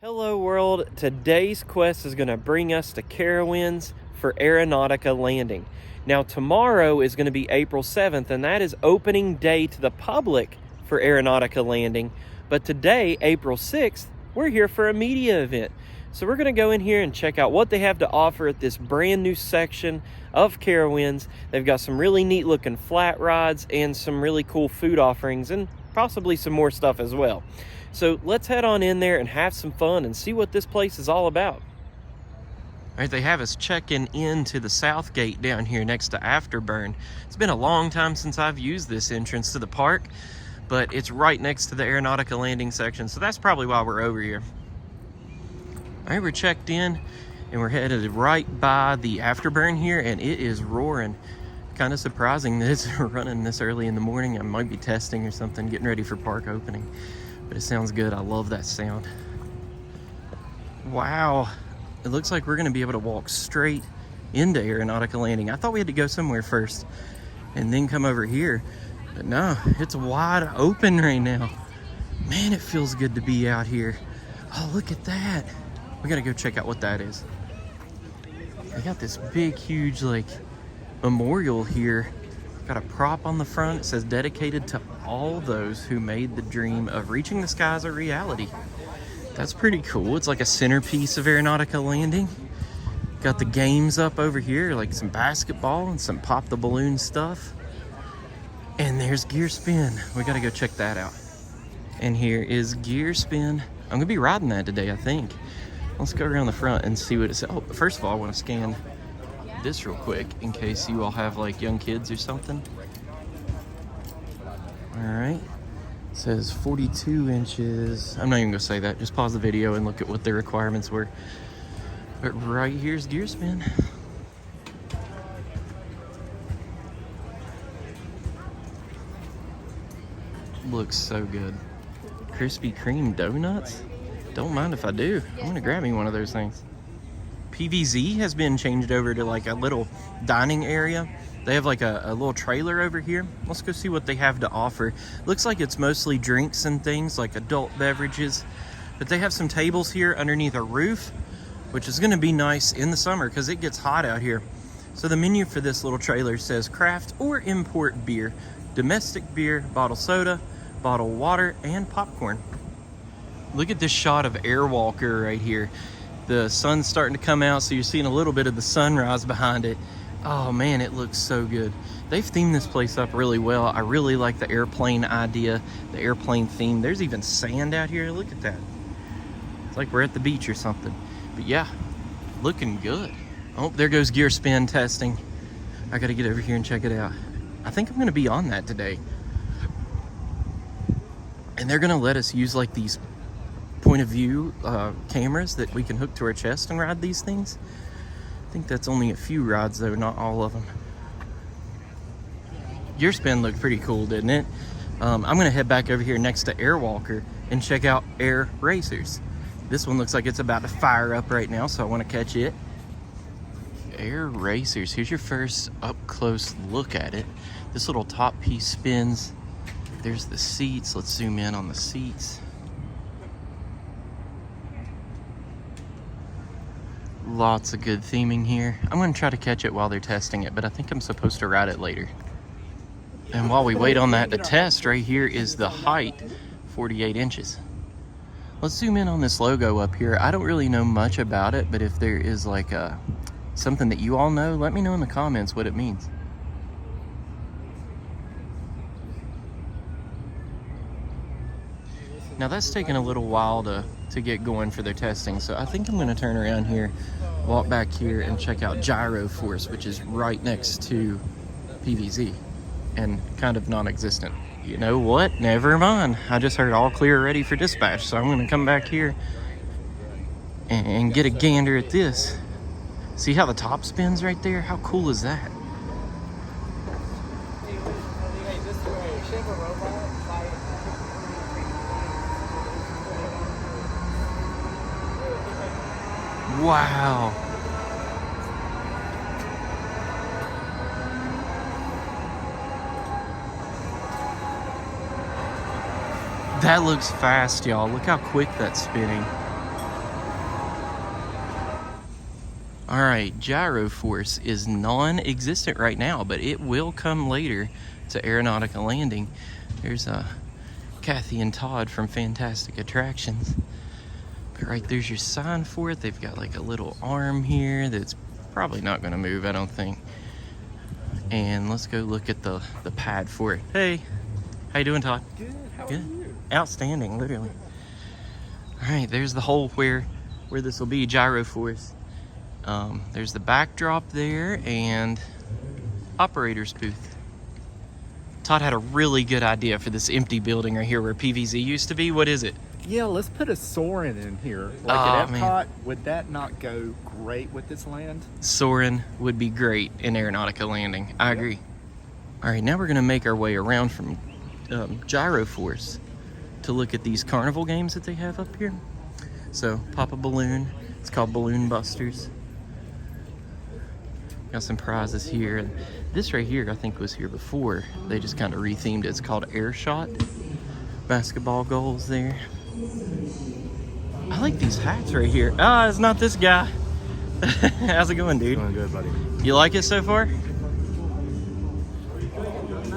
Hello world, today's quest is going to bring us to Carowinds for Aeronautica Landing. Now tomorrow is going to be April 7th and that is opening day to the public for Aeronautica Landing. But today, April 6th, we're here for a media event. So we're going to go in here and check out what they have to offer at this brand new section of Carowinds. They've got some really neat looking flat rides and some really cool food offerings and possibly some more stuff as well. So let's head on in there and have some fun and see what this place is all about. All right, they have us checking into the south gate down here next to Afterburn. It's been a long time since I've used this entrance to the park, but it's right next to the Aeronautica Landing section, so that's probably why we're over here. All right, we're checked in and we're headed right by the Afterburn here, and it is roaring. Kind of surprising that it's running this early in the morning. I might be testing or something, getting ready for park opening. But it sounds good. I love that sound. Wow. It looks like we're going to be able to walk straight into Aeronautica Landing. I thought we had to go somewhere first and then come over here. But no, it's wide open right now. Man, it feels good to be out here. Oh, look at that. We got to go check out what that is. They got this big, huge, like, memorial here. Got a prop on the front. It says dedicated to all those who made the dream of reaching the skies a reality. That's pretty cool. It's like a centerpiece of Aeronautica Landing. Got the games up over here, like some basketball and some pop the balloon stuff. And there's Gear Spin. We gotta go check that out. And here is Gear Spin. I'm gonna be riding that today, I think. Let's go around the front and see what it says. Oh, first of all, I wanna scan this real quick in case you all have like young kids or something. All right, it says 42 inches. I'm not even gonna say that. Just pause the video and look at what their requirements were. But right here's Gear Spin. Looks so good. Krispy Kreme donuts? Don't mind if I do. I'm gonna grab me one of those things. PVZ has been changed over to like a little dining area. They have like a little trailer over here. Let's go see what they have to offer. Looks like it's mostly drinks and things like adult beverages, but they have some tables here underneath a roof, which is gonna be nice in the summer because it gets hot out here. So the menu for this little trailer says craft or import beer, domestic beer, bottled soda, bottled water, and popcorn. Look at this shot of Airwalker right here. The sun's starting to come out, so you're seeing a little bit of the sunrise behind it. Oh man, it looks so good. They've themed this place up really well. I really like the airplane idea, the airplane theme. There's even sand out here. Look at that. It's like we're at the beach or something. But yeah, looking good. Oh, there goes Gear Spin testing. I gotta get over here and check it out. I think I'm gonna be on that today. And they're gonna let us use like these point of view cameras that we can hook to our chest and ride these things. I think that's only a few rides though, not all of them. Gear Spin looked pretty cool, didn't it? I'm gonna head back over here next to Airwalker and check out Air Racers. This one looks like it's about to fire up right now, so I want to catch it. Air Racers, here's your first up close look at it. This little top piece spins. There's the seats. Let's zoom in on the seats. Lots of good theming here. I'm going to try to catch it while they're testing it, but I think I'm supposed to ride it later. And while we wait on that to test, right here is the height, 48 inches. Let's zoom in on this logo up here. I don't really know much about it, but if there is like something that you all know, let me know in the comments what it means. Now that's taken a little while to get going for their testing, so I think I'm going to turn around here, walk back here, and check out Gyro Force, which is right next to PVZ and kind of non-existent. You know what? Never mind. I just heard all clear ready for dispatch, so I'm going to come back here and get a gander at this. See how the top spins right there? How cool is that? Wow. That looks fast, y'all. Look how quick that's spinning. All right, gyro force is non-existent right now, but it will come later to Aeronautica Landing. There's Kathy and Todd from Fantastic Attractions. But right there's your sign for it. They've got like a little arm here that's probably not going to move, I don't think. And let's go look at the pad for it. Hey, how you doing, Todd? Good. How Good. are you? Outstanding, literally. All right, there's the hole where this will be, gyro force. There's the backdrop there and operator's booth. Todd had a really good idea for this empty building right here where PVZ used to be. What is it? Yeah, let's put a Soarin' in here. Like at Epcot, would that not go great with this land? Soarin' would be great in Aeronautica Landing. I agree. All right, now we're gonna make our way around from gyro force to look at these carnival games that they have up here. So pop a balloon. It's called Balloon Busters. Got some prizes here. And this right here I think was here before. They just kind of rethemed it. It's called Air Shot. Basketball goals there. I like these hats right here. Ah, it's not this guy. How's it going, dude? Doing good, buddy. You like it so far?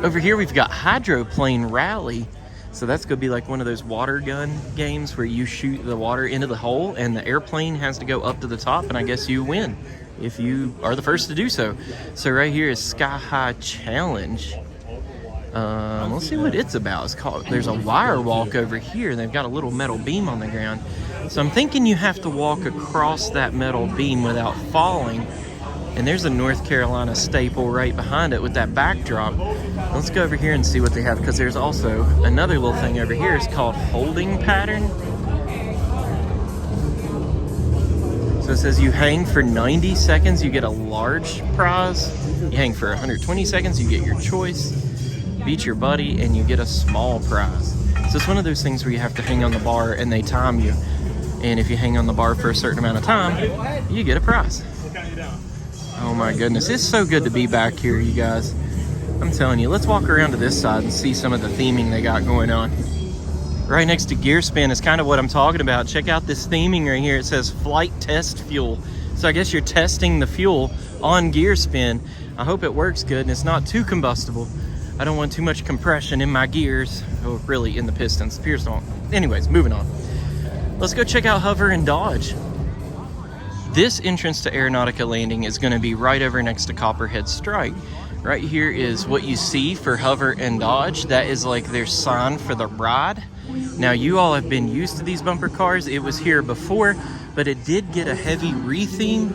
Over here we've got Hydroplane Rally. So that's gonna be like one of those water gun games where you shoot the water into the hole and the airplane has to go up to the top, and I guess you win if you are the first to do so. So right here is Sky High Challenge. Let's see what it's about. It's called, there's a wire walk over here. They've got a little metal beam on the ground. So I'm thinking you have to walk across that metal beam without falling. And there's a North Carolina staple right behind it with that backdrop. Let's go over here and see what they have, because there's also another little thing over here. It's called Holding Pattern. So it says you hang for 90 seconds, you get a large prize. You hang for 120 seconds, you get your choice. Beat your buddy, and you get a small prize. So it's one of those things where you have to hang on the bar and they time you. And if you hang on the bar for a certain amount of time, you get a prize. Oh my goodness, it's so good to be back here, you guys. I'm telling you, let's walk around to this side and see some of the theming they got going on. Right next to Gear Spin is kind of what I'm talking about. Check out this theming right here. It says Flight Test Fuel. So I guess you're testing the fuel on Gear Spin. I hope it works good and it's not too combustible. I don't want too much compression in my gears, or really in the pistons. Pierce don't. Anyways, moving on. Let's go check out Hover and Dodge. This entrance to Aeronautica Landing is going to be right over next to Copperhead Strike. Right here is what you see for Hover and Dodge. That is like their sign for the ride. Now you all have been used to these bumper cars. It was here before, but it did get a heavy re-theme.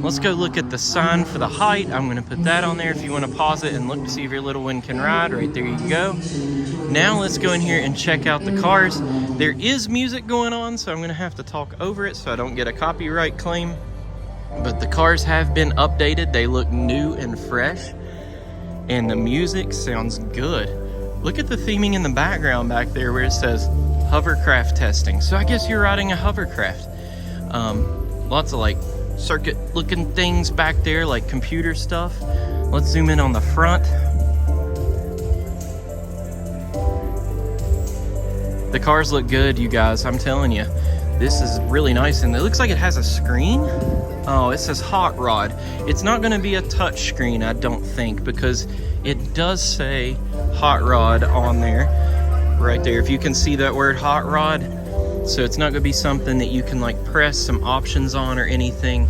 Let's go look at the sign for the height. I'm going to put that on there if you want to pause it and look to see if your little one can ride. Right there you go. Now let's go in here and check out the cars. There is music going on, so I'm going to have to talk over it so I don't get a copyright claim. But the cars have been updated. They look new and fresh. And the music sounds good. Look at the theming in the background back there where it says hovercraft testing. So I guess you're riding a hovercraft. Lots of like circuit looking things back there, like computer stuff. Let's zoom in on the front. The cars look good, you guys. I'm telling you, this is really nice. And it looks like it has a screen. Oh, it says Hot Rod. It's not going to be a touch screen, I don't think, because it does say Hot Rod on there, right there. If you can see that word Hot Rod. So it's not going to be something that you can like press some options on or anything.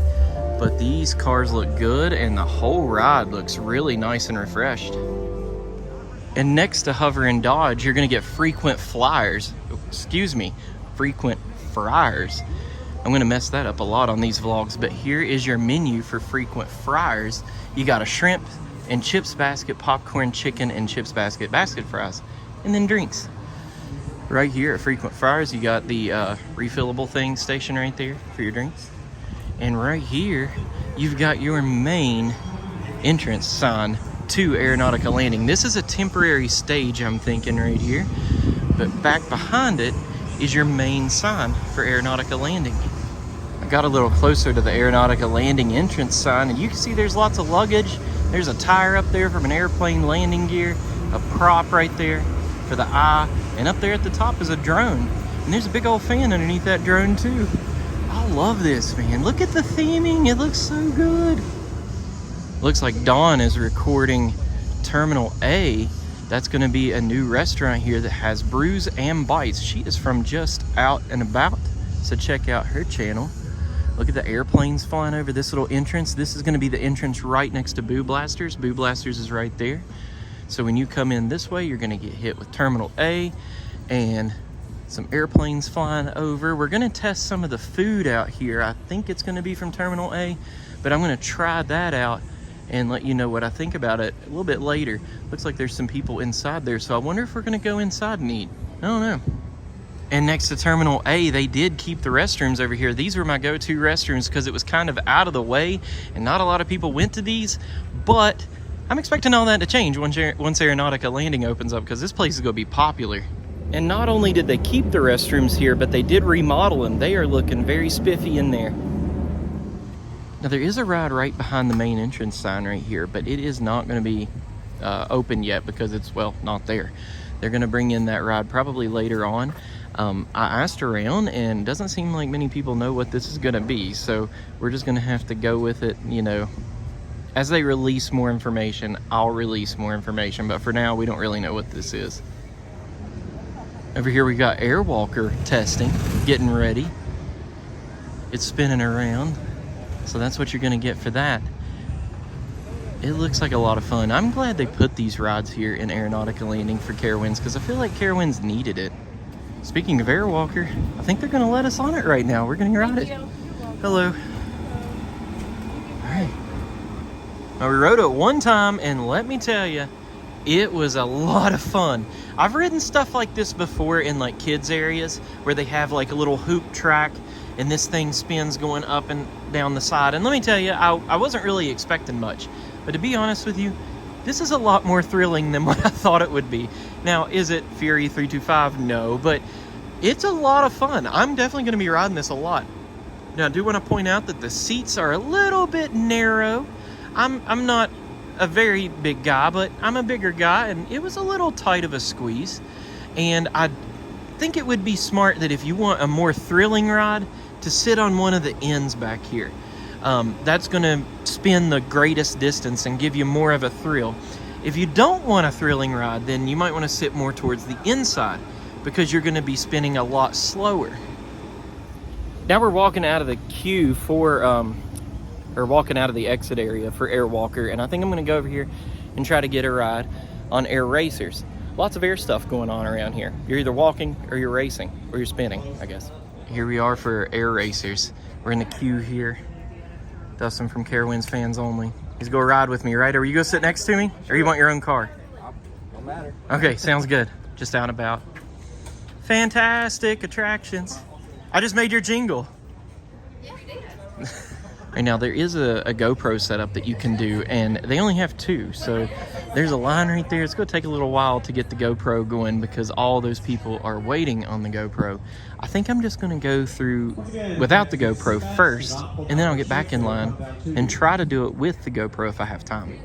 But these cars look good, and the whole ride looks really nice and refreshed. And next to Hover and Dodge, you're going to get frequent flyers. Excuse me, frequent fryers. I'm going to mess that up a lot on these vlogs, but here is your menu for frequent fryers. You got a shrimp and chips basket, popcorn, chicken, and chips basket, basket fries, and then drinks. Right here at Frequent Fryers, you got the refillable thing station right there for your drinks. And right here, you've got your main entrance sign to Aeronautica Landing. This is a temporary stage, I'm thinking, right here. But back behind it is your main sign for Aeronautica Landing. I got a little closer to the Aeronautica Landing entrance sign, and you can see there's lots of luggage. There's a tire up there from an airplane landing gear, a prop right there for the eye, and up there at the top is a drone. And there's a big old fan underneath that drone too. Oh I love this, man. Look at the theming. It looks so good. Looks like Dawn is recording Terminal A. That's going to be a new restaurant here that has brews and bites. She is from just out and about, so check out her channel. Look at the airplanes flying over this little entrance. This is going to be the entrance right next to Boo Blasters. Boo Blasters is right there. So when you come in this way, you're going to get hit with Terminal A and some airplanes flying over. We're going to test some of the food out here. I think it's going to be from Terminal A, but I'm going to try that out and let you know what I think about it a little bit later. Looks like there's some people inside there, so I wonder if we're gonna go inside and eat. I don't know. And next to Terminal A, they did keep the restrooms over here. These were my go-to restrooms because it was kind of out of the way and not a lot of people went to these, but I'm expecting all that to change once Aeronautica Landing opens up, because this place is gonna be popular. And not only did they keep the restrooms here, but they did remodel them. They are looking very spiffy in there. Now there is a ride right behind the main entrance sign right here, but it is not going to be open yet because it's, well, not there. They're going to bring in that ride probably later on. I asked around and it doesn't seem like many people know what this is going to be, so we're just going to have to go with it, you know. As they release more information, I'll release more information, but for now we don't really know what this is. Over here we got Airwalker testing, getting ready. It's spinning around. So that's what you're gonna get for that. It looks like a lot of fun. I'm glad they put these rides here in Aeronautica Landing for Carowinds, because I feel like Carowinds needed it. Speaking of Airwalker, I think they're gonna let us on it right now. We're gonna ride it. Hello. All right. Now we rode it one time, and let me tell you, it was a lot of fun. I've ridden stuff like this before in like kids areas where they have like a little hoop track and this thing spins going up and down the side. And let me tell you, I wasn't really expecting much. But to be honest with you, this is a lot more thrilling than what I thought it would be. Now, is it Fury 325? No, but it's a lot of fun. I'm definitely going to be riding this a lot. Now, I do want to point out that the seats are a little bit narrow. I'm not a very big guy, but I'm a bigger guy, and it was a little tight of a squeeze. And I think it would be smart that if you want a more thrilling ride, to sit on one of the ends back here. That's going to spin the greatest distance and give you more of a thrill. If you don't want a thrilling ride, then you might want to sit more towards the inside, because you're going to be spinning a lot slower. Now we're walking out of the queue for, or walking out of the exit area for Airwalker, and I think I'm going to go over here and try to get a ride on Air Racers. Lots of air stuff going on around here. You're either walking or you're racing, or you're spinning, I guess. Here we are for Air Racers. We're in the queue here. Dustin from Carowinds Fans Only. He's gonna ride with me, right? Are you gonna sit next to me, or you want your own car? Don't matter. Okay, sounds good. Just out and about. Fantastic attractions. I just made your jingle. Yeah, you did. Right now, there is a GoPro setup that you can do, and they only have 2. So there's a line right there. It's going to take a little while to get the GoPro going because all those people are waiting on the GoPro. I think I'm just going to go through without the GoPro first, and then I'll get back in line and try to do it with the GoPro if I have time.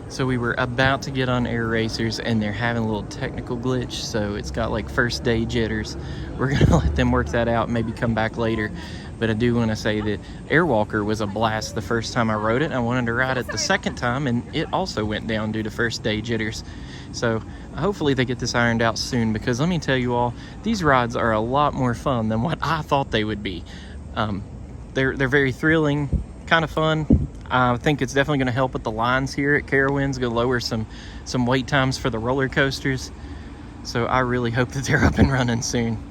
So we were about to get on Air Racers, and they're having a little technical glitch, so it's got like first day jitters. We're going to let them work that out and maybe come back later. But I do want to say that Airwalker was a blast the first time I rode it. I wanted to ride it the second time, and it also went down due to first day jitters. So hopefully they get this ironed out soon, because let me tell you all, these rides are a lot more fun than what I thought they would be. They're very thrilling, kind of fun. I think it's definitely going to help with the lines here at Carowinds, going to lower some wait times for the roller coasters. So I really hope that they're up and running soon.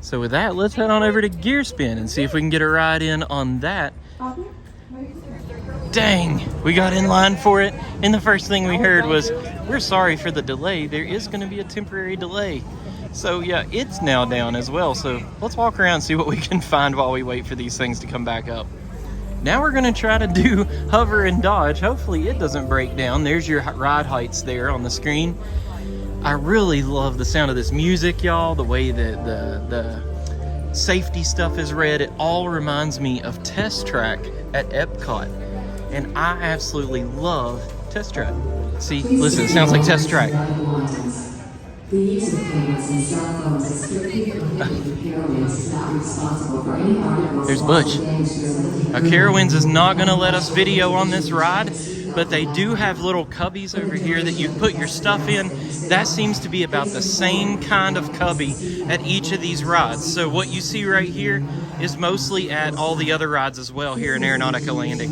So with that, let's head on over to Gear Spin and see if we can get a ride in on that. Dang, we got in line for it, and the first thing we heard was, we're sorry for the delay. There is going to be a temporary delay. So yeah, it's now down as well. So let's walk around and see what we can find while we wait for these things to come back up. Now we're going to try to do hover and dodge. Hopefully it doesn't break down. There's your ride heights there on the screen. I really love the sound of this music, y'all. The way that the safety stuff is read. It all reminds me of Test Track at Epcot. And I absolutely love Test Track. See, listen, it sounds like Test Track. The use of cameras and cell phones is strictly prohibited for Carowinds is not responsible for any articles There's lost Butch. or damaged during the Carowinds is not going to let us video on this ride, but they do have little cubbies over here that you put your stuff in. That seems to be about the same kind of cubby at each of these rides. So what you see right here is mostly at all the other rides as well here in Aeronautica Landing.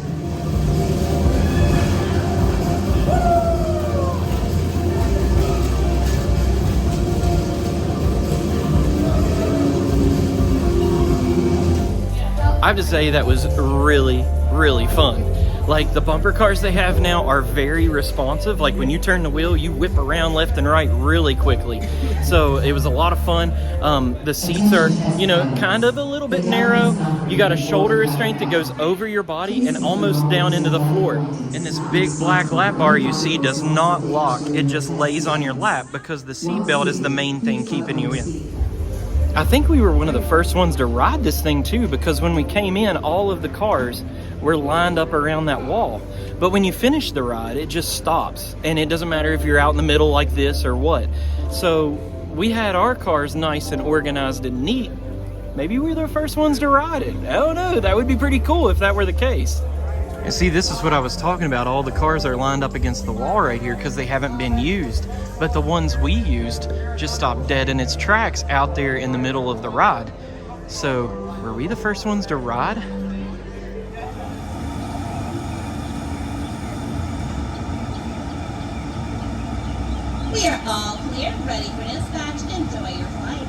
I have to say that was really, really fun. Like, the bumper cars they have now are very responsive. Like, when you turn the wheel, you whip around left and right really quickly. So it was a lot of fun. The seats are, you know, kind of a little bit narrow. You got a shoulder restraint that goes over your body and almost down into the floor. And this big black lap bar you see does not lock. It just lays on your lap because the seat belt is the main thing keeping you in. I think we were one of the first ones to ride this thing too, because when we came in, all of the cars were lined up around that wall. But when you finish the ride, it just stops. And it doesn't matter if you're out in the middle like this or what. So we had our cars nice and organized and neat. Maybe we're the first ones to ride it. I don't know, that would be pretty cool if that were the case. And see, this is what I was talking about. All the cars are lined up against the wall right here because they haven't been used. But the ones we used just stopped dead in its tracks out there in the middle of the ride. So, were we the first ones to ride? We are all clear, ready for dispatch. Enjoy your flight.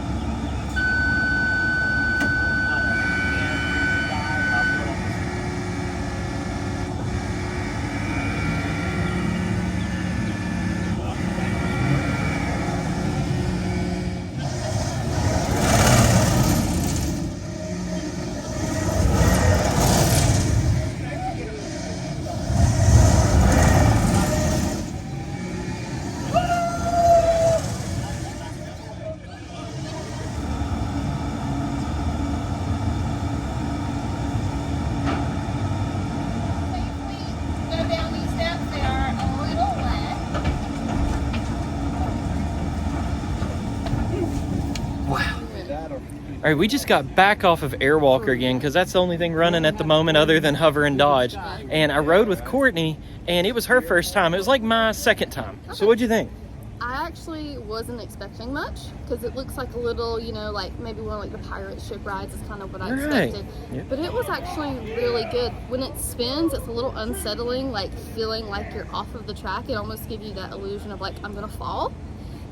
All right, we just got back off of Airwalker again because that's the only thing running at the moment other than Hover and Dodge. And I rode with Courtney, and it was her first time. It was like my second time. So what'd you think? I actually wasn't expecting much because it looks like a little, you know, like maybe one of like the pirate ship rides is kind of what I expected. Yeah. But it was actually really good. When it spins, it's a little unsettling, like feeling like you're off of the track. It almost gives you that illusion of like, I'm gonna fall.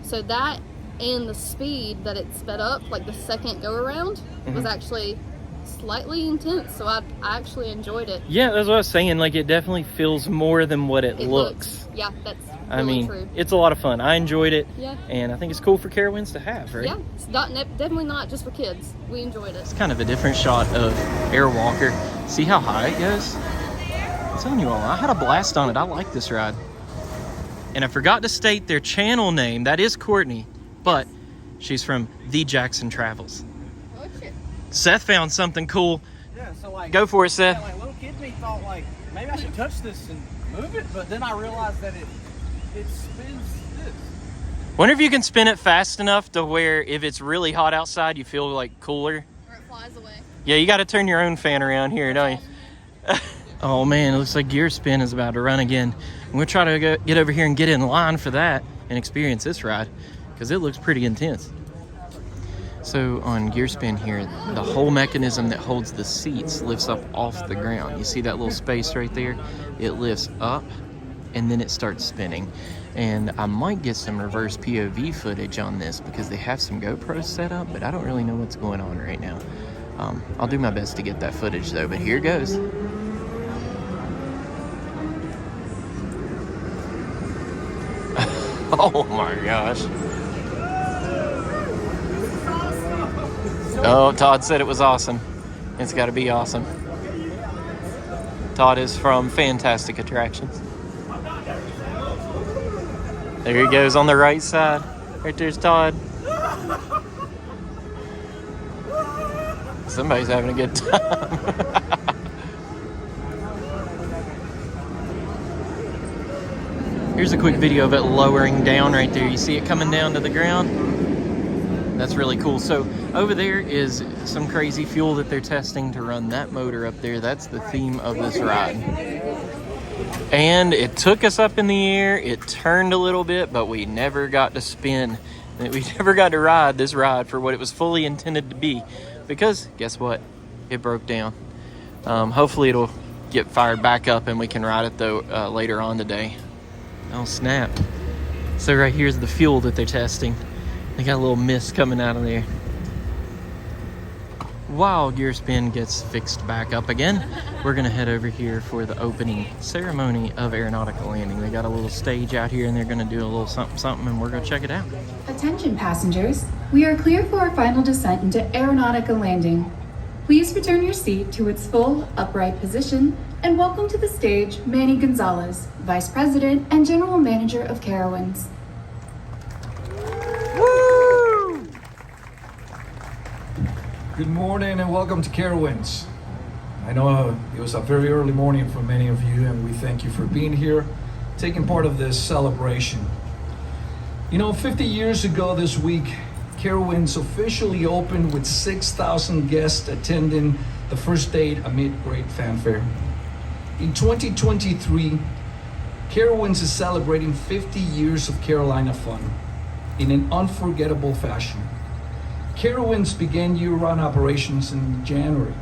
So that and the speed that it sped up, like the second go around, was actually slightly intense. So I actually enjoyed it. Yeah, that's what I was saying. Like, it definitely feels more than what it looks. Yeah, that's really I mean, true. It's a lot of fun. I enjoyed it. Yeah. And I think it's cool for Carowinds to have, right? Yeah, it's not definitely not just for kids. We enjoyed it. It's kind of a different shot of Airwalker. See how high it goes? I'm telling you all, I had a blast on it. I like this ride. And I forgot to state their channel name. That is Courtney, but she's from The Jackson Travels. Oh, shit. Seth found something cool. Yeah, so like, Go for it, Seth. Yeah, like little kid me thought like maybe I should touch this and move it, but then I realized that it spins this. Wonder if you can spin it fast enough to where if it's really hot outside, you feel like cooler. Or it flies away. Yeah, you got to turn your own fan around here, don't you? Oh man, it looks like Gear Spin is about to run again. We'll try to get over here and get in line for that and experience this ride because it looks pretty intense. So on Gear Spin here, the whole mechanism that holds the seats lifts up off the ground. You see that little space right there? It lifts up and then it starts spinning. And I might get some reverse POV footage on this because they have some GoPros set up, but I don't really know what's going on right now. I'll do my best to get that footage though, but here goes. Oh my gosh. Oh, Todd said it was awesome. It's got to be awesome. Todd is from Fantastic Attractions. There he goes on the right side. Right there's Todd. Somebody's having a good time. Here's a quick video of it lowering down right there. You see it coming down to the ground? That's really cool. So over there is some crazy fuel that they're testing to run that motor up there. That's the theme of this ride. And it took us up in the air. It turned a little bit, but we never got to spin. We never got to ride this ride for what it was fully intended to be, because guess what? It broke down. Hopefully it'll get fired back up and we can ride it though later on today. Oh snap. So right here's the fuel that they're testing. They got a little mist coming out of there. While gear spin gets fixed back up again, we're gonna head over here for the opening ceremony of Aeronautica Landing. They got a little stage out here and they're gonna do a little something and we're gonna check it out. Attention passengers, we are clear for our final descent into Aeronautica Landing. Please return your seat to its full upright position and welcome to the stage Manny Gonzalez, Vice President and General Manager of Carowinds. Woo! Good morning and welcome to Carowinds. I know it was a very early morning for many of you, and we thank you for being here, taking part of this celebration. You know, 50 years ago this week, Carowinds officially opened with 6,000 guests attending the first day amid great fanfare. In 2023, Carowinds is celebrating 50 years of Carolina fun in an unforgettable fashion. Carowinds began year-round operations in January,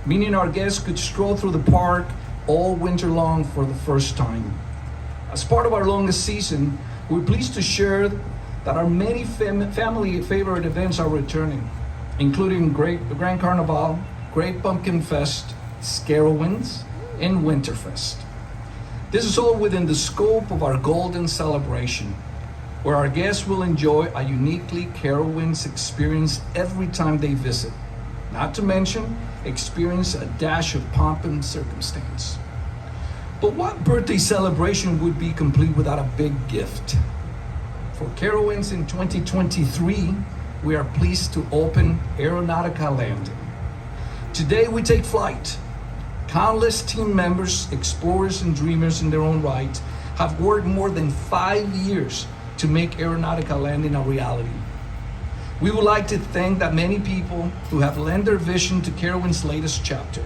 meaning our guests could stroll through the park all winter long for the first time. As part of our longest season, we're pleased to share that our many family favorite events are returning, including the Grand Carnival, Great Pumpkin Fest, Carowinds, and Winterfest. This is all within the scope of our Golden Celebration, where our guests will enjoy a uniquely Carowinds experience every time they visit. Not to mention, experience a dash of pomp and circumstance. But what birthday celebration would be complete without a big gift? For Carowinds in 2023, we are pleased to open Aeronautica Landing. Today we take flight. Countless team members, explorers and dreamers in their own right, have worked more than 5 years to make Aeronautica Landing a reality. We would like to thank the many people who have lent their vision to Carowinds' latest chapter,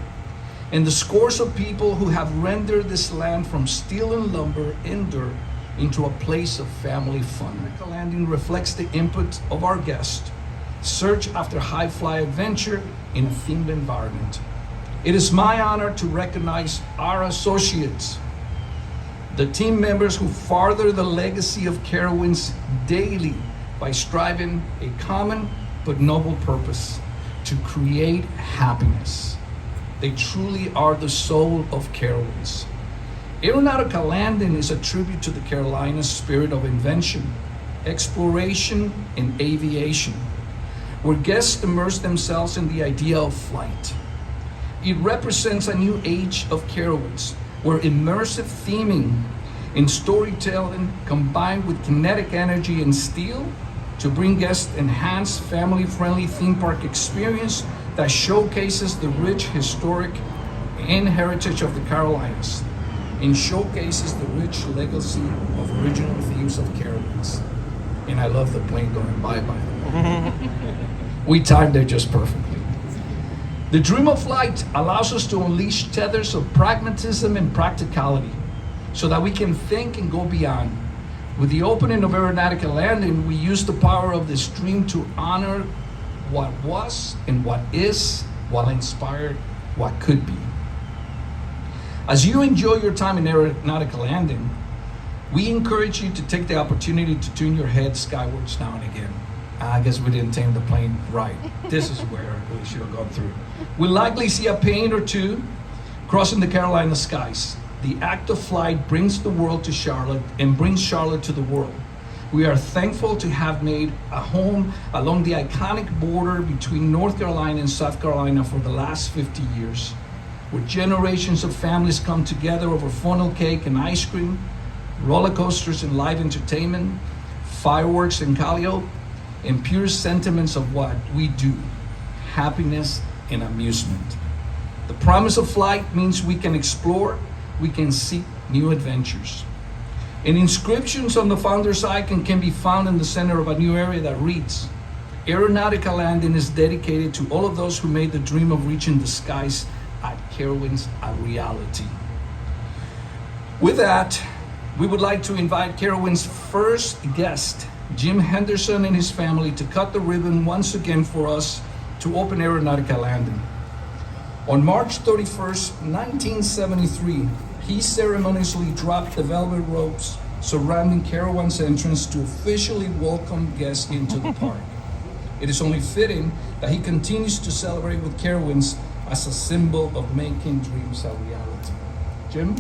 and the scores of people who have rendered this land from steel and lumber and dirt into a place of family fun. Aeronautica Landing reflects the input of our guests, search after high-fly adventure in a themed environment. It is my honor to recognize our associates, the team members who further the legacy of Carowinds daily by striving a common but noble purpose to create happiness. They truly are the soul of Carowinds. Aeronautica Landing is a tribute to the Carolina spirit of invention, exploration, and aviation, where guests immerse themselves in the idea of flight. It represents a new age of Carowinds, where immersive theming and storytelling combined with kinetic energy and steel to bring guests enhanced family-friendly theme park experience that showcases the rich historic and heritage of the Carolinas and showcases the rich legacy of original themes of Carowinds. And I love the plane going bye-bye. We timed it just perfectly. The dream of flight allows us to unleash tethers of pragmatism and practicality so that we can think and go beyond. With the opening of Aeronautica Landing, we use the power of this dream to honor what was and what is, while inspired what could be. As you enjoy your time in Aeronautica Landing, we encourage you to take the opportunity to turn your head skywards now and again. I guess we didn't tame the plane right. This is where we should have gone through. We'll likely see a plane or two crossing the Carolina skies. The act of flight brings the world to Charlotte and brings Charlotte to the world. We are thankful to have made a home along the iconic border between North Carolina and South Carolina for the last 50 years, where generations of families come together over funnel cake and ice cream, roller coasters and live entertainment, fireworks and calliope, and pure sentiments of what we do, happiness and amusement. The promise of flight means we can explore, we can seek new adventures. And inscriptions on the founder's icon can be found in the center of a new area that reads, Aeronautica Landing is dedicated to all of those who made the dream of reaching the skies at Carowinds a reality. With that, we would like to invite Carowinds' first guest, Jim Henderson and his family, to cut the ribbon once again for us to open Aeronautica Landing. On March 31st, 1973, he ceremoniously dropped the velvet ropes surrounding Carowinds' entrance to officially welcome guests into the park. It is only fitting that he continues to celebrate with Carowinds as a symbol of making dreams a reality. Jim?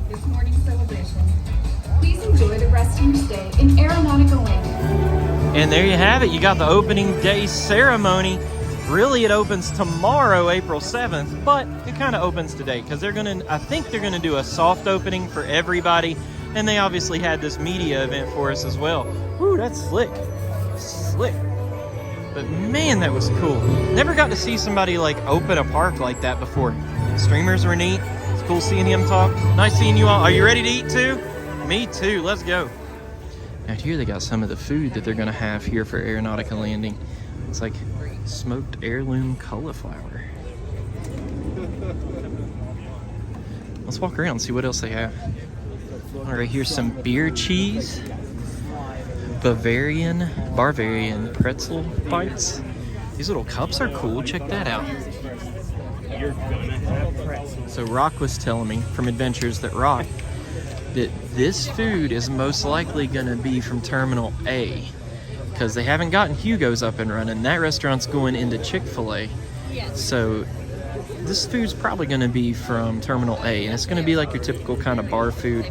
This morning's celebration. Please enjoy the rest of your stay in Aeronautica Landing. And there you have it. You got the opening day ceremony. Really, it opens tomorrow, April 7th, but it kind of opens today because I think they're gonna do a soft opening for everybody. And they obviously had this media event for us as well. Woo, that's slick. Slick. But man, that was cool. Never got to see somebody like open a park like that before. Streamers were neat. It's cool seeing him talk. Nice seeing you all. Are you ready to eat too? Me too, let's go. Out here they got some of the food that they're gonna have here for Aeronautica Landing. It's like smoked heirloom cauliflower. Let's walk around and see what else they have. All right, here's some beer cheese, Bavarian pretzel bites. These little cups are cool. Check that out. So Rock was telling me from Adventures that this food is most likely gonna be from Terminal A, because they haven't gotten Hugo's up and running. That restaurant's going into Chick-fil-A. So this food's probably gonna be from Terminal A, and it's gonna be like your typical kind of bar food,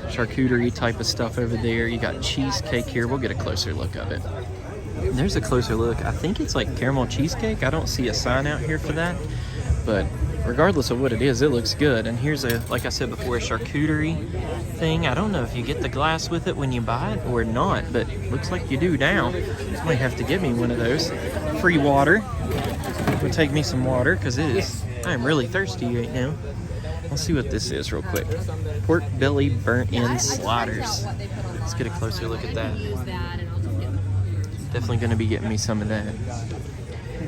charcuterie type of stuff over there. You got cheesecake here. We'll get a closer look of it. There's a closer look. I think it's like caramel cheesecake. I don't see a sign out here for that, but regardless of what it is, it looks good. And here's like I said before, a charcuterie thing. I don't know if you get the glass with it when you buy it or not, but looks like you do now. Might have to give me one of those. Free water. Would take me some water because I am really thirsty right now. Let's see what this is real quick. Pork belly burnt-in sliders. Let's get a closer look at that. Definitely going to be getting me some of that.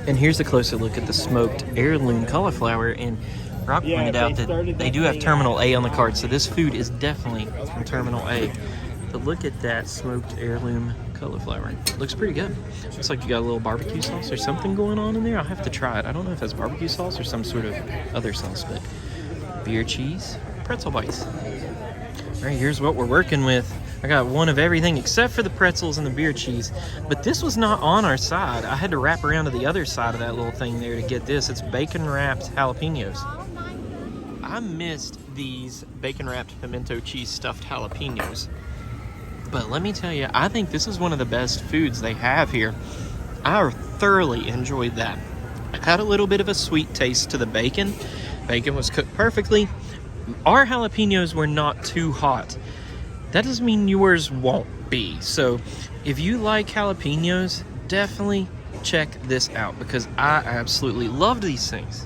And here's a closer look at the smoked heirloom cauliflower. And Rock pointed out that they do have Terminal A on the card, so this food is definitely from Terminal A. But look at that smoked heirloom cauliflower. Looks pretty good. Looks like you got a little barbecue sauce or something going on in there. I'll have to try it. I don't know if that's barbecue sauce or some sort of other sauce, but beer cheese, pretzel bites. All right, here's what we're working with. I got one of everything except for the pretzels and the beer cheese, but this was not on our side. I had to wrap around to the other side of that little thing there to get this. It's bacon wrapped jalapenos. I missed these bacon wrapped pimento cheese stuffed jalapenos, but let me tell you, I think this is one of the best foods they have here. I thoroughly enjoyed that. It had a little bit of a sweet taste to the bacon. Bacon was cooked perfectly. Our jalapenos were not too hot. That doesn't mean yours won't be. So if you like jalapenos, definitely check this out because I absolutely loved these things.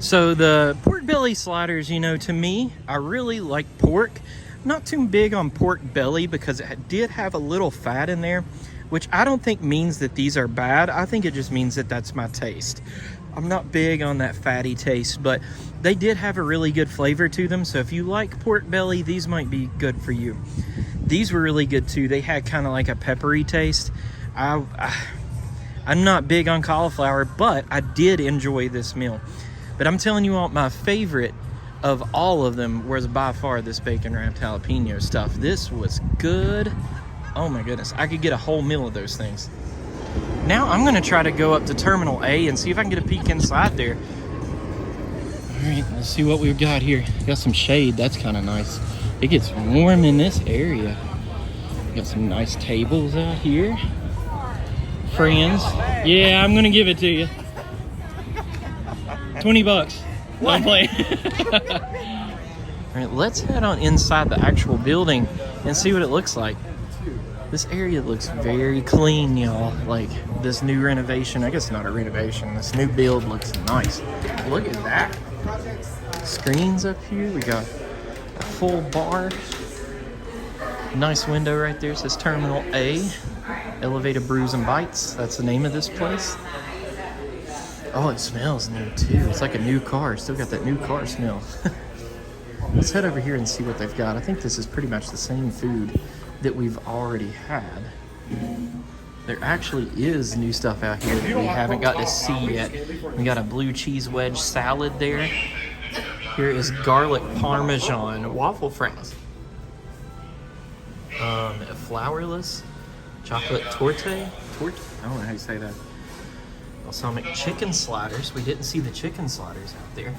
So the pork belly sliders, you know, to me, I really like pork. Not too big on pork belly because it did have a little fat in there, which I don't think means that these are bad. I think it just means that that's my taste. I'm not big on that fatty taste, but they did have a really good flavor to them. So if you like pork belly, these might be good for you. These were really good too. They had kind of like a peppery taste. I'm not big on cauliflower, but I did enjoy this meal. But I'm telling you all, my favorite of all of them was by far this bacon wrapped jalapeno stuff. This was good. Oh my goodness, I could get a whole meal of those things. Now I'm gonna try to go up to Terminal A and see if I can get a peek inside there. All right, let's see what we've got here. Got some shade, that's kind of nice. It gets warm in this area. Got some nice tables out here. Friends. Yeah, I'm gonna give it to you. $20. Don't play. All right, let's head on inside the actual building and see what it looks like. This area looks very clean, y'all. Like this new renovation, I guess not a renovation, this new build looks nice. Look at that. Screens up here, we got a full bar. Nice window right there, it says Terminal A. Elevated Brews and Bites, that's the name of this place. Oh, it smells new too. It's like a new car, still got that new car smell. Let's head over here and see what they've got. I think this is pretty much the same food that we've already had. There actually is new stuff out here that we haven't got to see yet. We got a blue cheese wedge salad there. Here is garlic parmesan waffle fries. A flourless chocolate torte. I don't know how you say that. Balsamic chicken sliders. We didn't see the chicken sliders out there.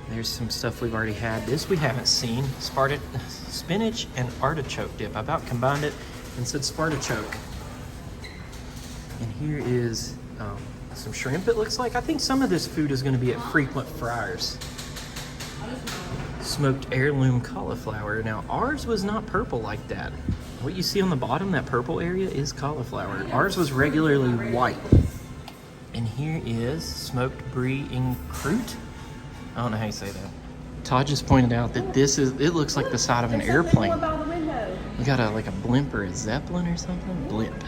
There's some stuff we've already had. This we haven't seen. Spinach and artichoke dip. I about combined it and said Spartichoke. And here is some shrimp, it looks like. I think some of this food is going to be at Frequent Fryers. Smoked heirloom cauliflower. Now, ours was not purple like that. What you see on the bottom, that purple area, is cauliflower. Ours was regularly white. And here is smoked brie en croûte. I don't know how you say that. Todd just pointed out that it looks like the side of an airplane. We got like a blimp or a Zeppelin or something. Blimp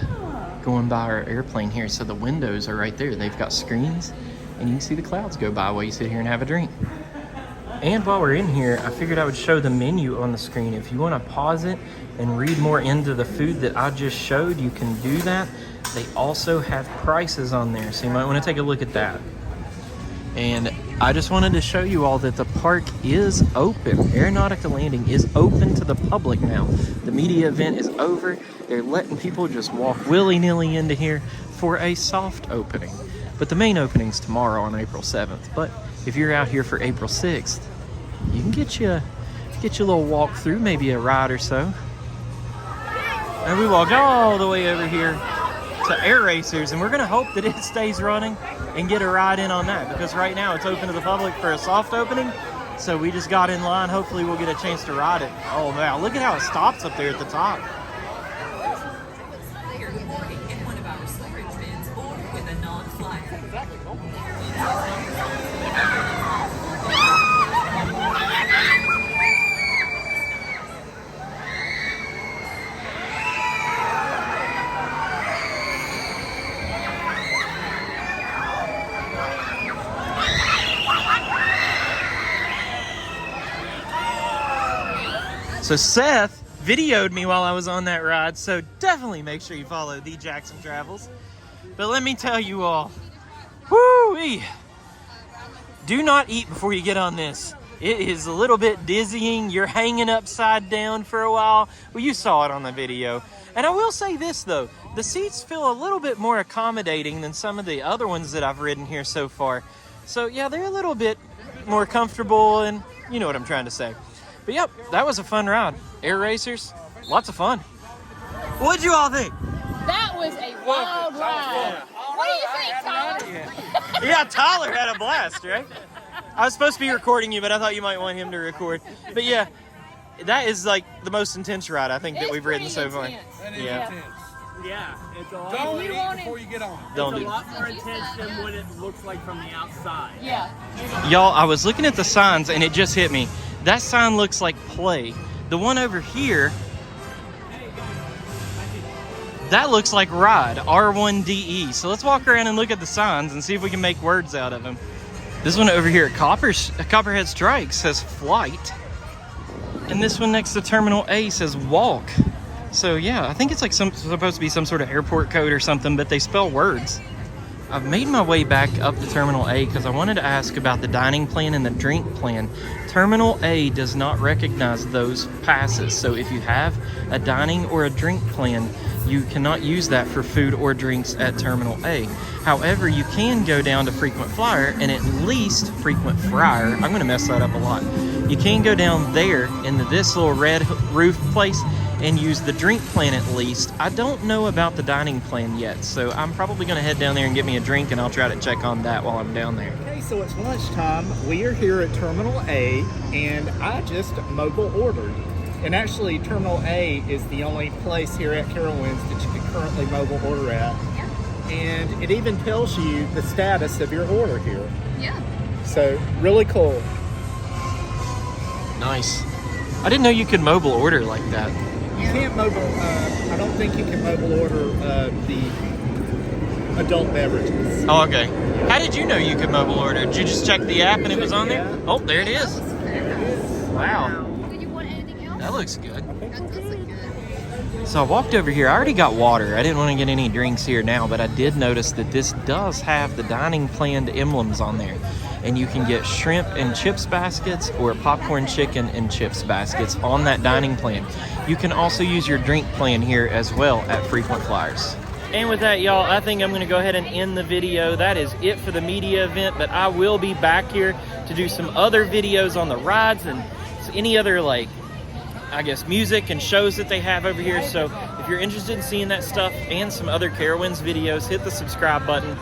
going by our airplane here. So the windows are right there. They've got screens and you can see the clouds go by while you sit here and have a drink. And while we're in here, I figured I would show the menu on the screen. If you want to pause it and read more into the food that I just showed, you can do that. They also have prices on there, so you might want to take a look at that. And I just wanted to show you all that the park is open. Aeronautica Landing is open to the public now. The media event is over. They're letting people just walk willy-nilly into here for a soft opening. But the main opening's tomorrow on April 7th. But if you're out here for April 6th, you can get you a little walk through, maybe a ride or so. And we walked all the way over here to Air Racers, and we're gonna hope that it stays running and get a ride in on that, because right now it's open to the public for a soft opening. So we just got in line. Hopefully we'll get a chance to ride it. Oh man, look at how it stops up there at the top. So Seth videoed me while I was on that ride, so definitely make sure you follow The Jackson Travels. But let me tell you all, whoo-wee, do not eat before you get on this. It is a little bit dizzying. You're hanging upside down for a while. Well, you saw it on the video. And I will say this though, the seats feel a little bit more accommodating than some of the other ones that I've ridden here so far. So yeah, they're a little bit more comfortable, and you know what I'm trying to say. But yep, that was a fun ride. Air Racers, lots of fun. What'd you all think? That was a wild ride. What do you think, Tyler? Yeah, Tyler had a blast, right? I was supposed to be recording you, but I thought you might want him to record. But yeah, that is like the most intense ride I think that we've ridden so far. Yeah. Yeah, it's a lot. Don't eat before you get on. Don't It's do a lot more intense than what it looks like from the outside. Yeah. Y'all, I was looking at the signs and it just hit me. That sign looks like play. The one over here, that looks like ride, R1DE. So let's walk around and look at the signs and see if we can make words out of them. This one over here at Copperhead Strike says flight. And this one next to Terminal A says walk. So yeah, I think it's like supposed to be some sort of airport code or something, but they spell words. I've made my way back up to Terminal A because I wanted to ask about the dining plan and the drink plan. Terminal A does not recognize those passes. So if you have a dining or a drink plan, you cannot use that for food or drinks at Terminal A. However, you can go down to Frequent Flyer and at least Frequent Fryer. I'm gonna mess that up a lot. You can go down there into this little red roof place and use the drink plan at least. I don't know about the dining plan yet, so I'm probably gonna head down there and get me a drink, and I'll try to check on that while I'm down there. Okay, so it's lunchtime. We are here at Terminal A, and I just mobile ordered. And actually, Terminal A is the only place here at Carowinds that you can currently mobile order at. Yeah. And it even tells you the status of your order here. Yeah. So, really cool. Nice. I didn't know you could mobile order like that. You can't mobile, I don't think you can mobile order the adult beverages. Oh, okay. How did you know you could mobile order? Did you just check the app and it was on there? Oh, there it is. Wow. Did you want anything else? That looks good. That does look good. So I walked over here. I already got water. I didn't want to get any drinks here now, but I did notice that this does have the dining planned emblems on there. And you can get shrimp and chips baskets or popcorn chicken and chips baskets on that dining plan. You can also use your drink plan here as well at frequent flyers. And with that, y'all, I think I'm going to go ahead and end the video. That is it for the media event, but I will be back here to do some other videos on the rides and any other, like, I guess, music and shows that they have over here. So if you're interested in seeing that stuff and some other Carowinds videos, hit the subscribe button.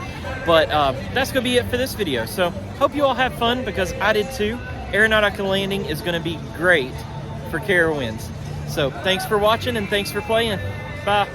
But that's going to be it for this video. So hope you all have fun, because I did too. Aeronautica Landing is going to be great for Carowinds. So thanks for watching and thanks for playing. Bye.